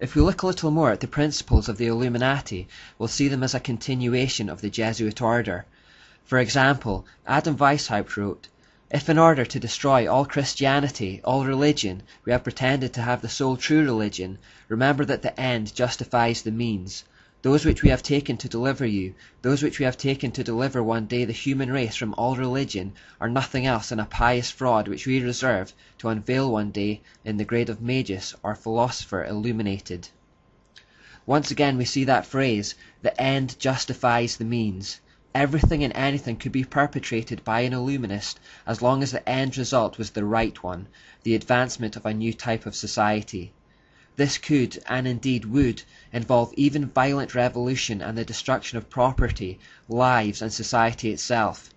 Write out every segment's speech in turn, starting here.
If we look a little more at the principles of the Illuminati, we'll see them as a continuation of the Jesuit order. For example, Adam Weishaupt wrote, "If in order to destroy all Christianity, all religion, we have pretended to have the sole true religion, remember that the end justifies the means. Those which we have taken to deliver you, those which we have taken to deliver one day the human race from all religion, are nothing else than a pious fraud which we reserve to unveil one day in the grade of Magus or philosopher illuminated." Once again we see that phrase, "the end justifies the means." Everything and anything could be perpetrated by an illuminist as long as the end result was the right one, the advancement of a new type of society. This could, and indeed would, involve even violent revolution and the destruction of property, lives, and society itself.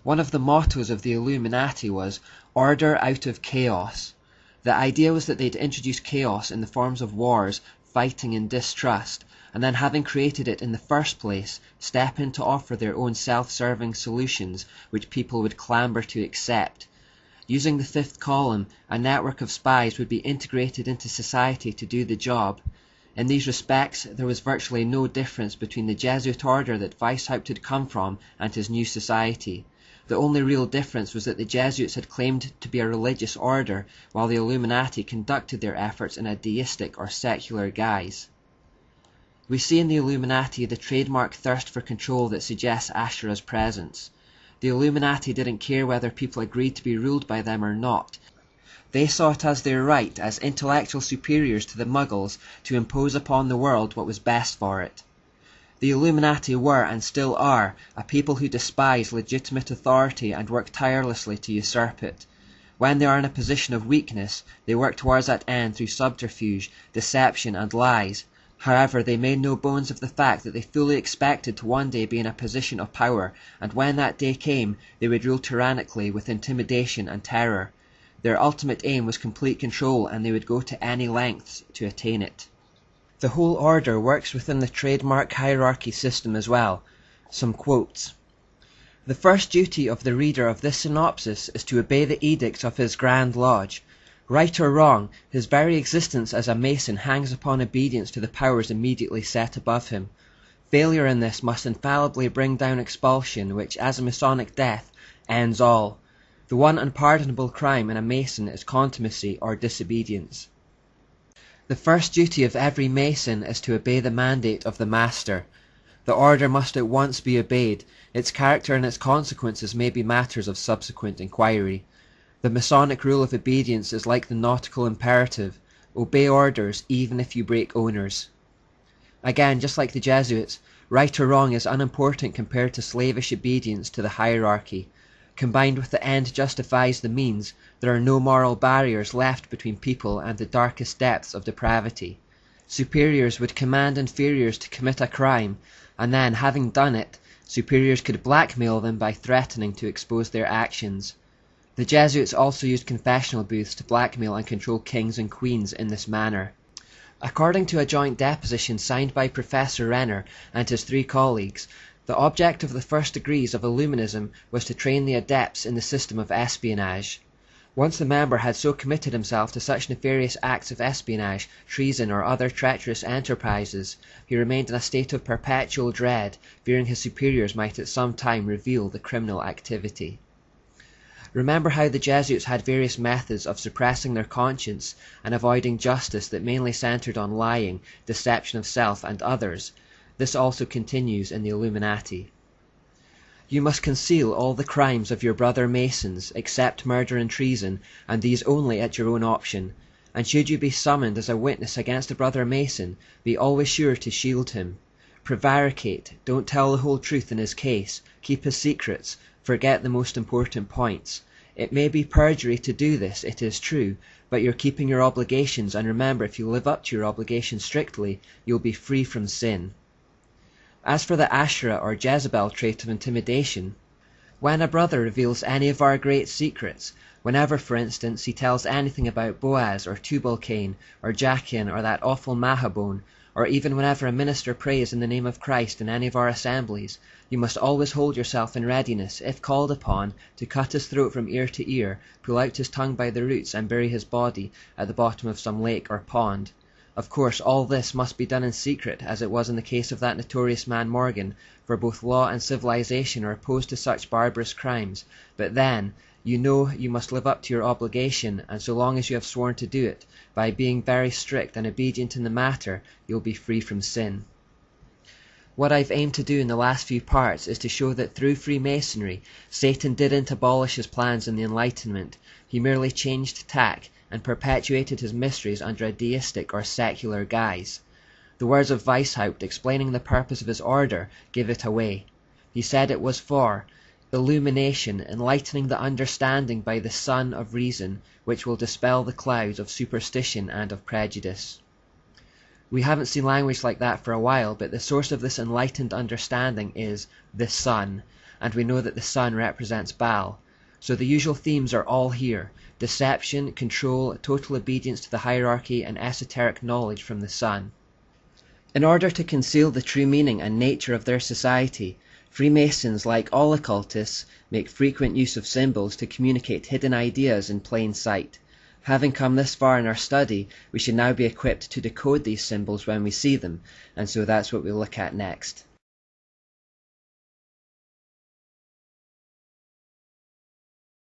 One of the mottos of the Illuminati was "order out of chaos." The idea was that they'd introduce chaos in the forms of wars, fighting, and distrust, and then, having created it in the first place, step in to offer their own self-serving solutions which people would clamber to accept. Using the fifth column, a network of spies would be integrated into society to do the job. In these respects, there was virtually no difference between the Jesuit order that Weishaupt had come from and his new society. The only real difference was that the Jesuits had claimed to be a religious order, while the Illuminati conducted their efforts in a deistic or secular guise. We see in the Illuminati the trademark thirst for control that suggests Ashura's presence. The Illuminati didn't care whether people agreed to be ruled by them or not. They saw it as their right, as intellectual superiors to the Muggles, to impose upon the world what was best for it. The Illuminati were, and still are, a people who despise legitimate authority and work tirelessly to usurp it. When they are in a position of weakness, they work towards that end through subterfuge, deception, and lies. However, they made no bones of the fact that they fully expected to one day be in a position of power, and when that day came, they would rule tyrannically with intimidation and terror. Their ultimate aim was complete control, and they would go to any lengths to attain it. The whole order works within the trademark hierarchy system as well. Some quotes. "The first duty of the reader of this synopsis is to obey the edicts of his Grand Lodge. Right or wrong, his very existence as a Mason hangs upon obedience to the powers immediately set above him. Failure in this must infallibly bring down expulsion, which, as a Masonic death, ends all. The one unpardonable crime in a Mason is contumacy or disobedience. The first duty of every Mason is to obey the mandate of the Master. The order must at once be obeyed. Its character and its consequences may be matters of subsequent inquiry. The Masonic rule of obedience is like the nautical imperative: obey orders even if you break owners." Again, just like the Jesuits, right or wrong is unimportant compared to slavish obedience to the hierarchy. Combined with the end justifies the means, there are no moral barriers left between people and the darkest depths of depravity. Superiors would command inferiors to commit a crime, and then, having done it, superiors could blackmail them by threatening to expose their actions. The Jesuits also used confessional booths to blackmail and control kings and queens in this manner. According to a joint deposition signed by Professor Renner and his 3 colleagues, the object of the first degrees of Illuminism was to train the adepts in the system of espionage. Once the member had so committed himself to such nefarious acts of espionage, treason, or other treacherous enterprises, he remained in a state of perpetual dread, fearing his superiors might at some time reveal the criminal activity. Remember how the Jesuits had various methods of suppressing their conscience and avoiding justice that mainly centered on lying, deception of self and others. This also continues in the Illuminati. "You must conceal all the crimes of your brother Masons, except murder and treason, and these only at your own option. And should you be summoned as a witness against a brother Mason, be always sure to shield him. Prevaricate, don't tell the whole truth in his case, keep his secrets, forget the most important points. It may be perjury to do this, it is true, but you're keeping your obligations, and remember, if you live up to your obligations strictly, you'll be free from sin." As for the Ashura or Jezebel trait of intimidation, when a brother reveals any of our great secrets, whenever, for instance, he tells anything about Boaz or Tubal-Cain or Jachin or that awful Mahabone, or even whenever a minister prays in the name of Christ in any of our assemblies, you must always hold yourself in readiness, if called upon, to cut his throat from ear to ear, pull out his tongue by the roots, and bury his body at the bottom of some lake or pond. Of course, all this must be done in secret, as it was in the case of that notorious man Morgan, for both law and civilization are opposed to such barbarous crimes. But then, you know you must live up to your obligation, and so long as you have sworn to do it, by being very strict and obedient in the matter, you'll be free from sin. What I've aimed to do in the last few parts is to show that through Freemasonry, Satan didn't abolish his plans in the Enlightenment. He merely changed tack and perpetuated his mysteries under a deistic or secular guise. The words of Weishaupt explaining the purpose of his order give it away. He said it was for illumination, enlightening the understanding by the sun of reason, which will dispel the clouds of superstition and of prejudice. We haven't seen language like that for a while, but the source of this enlightened understanding is the sun, and we know that the sun represents Baal. So the usual themes are all here: deception, control, total obedience to the hierarchy, and esoteric knowledge from the sun. In order to conceal the true meaning and nature of their society, Freemasons, like all occultists, make frequent use of symbols to communicate hidden ideas in plain sight. Having come this far in our study, we should now be equipped to decode these symbols when we see them, and so that's what we'll look at next.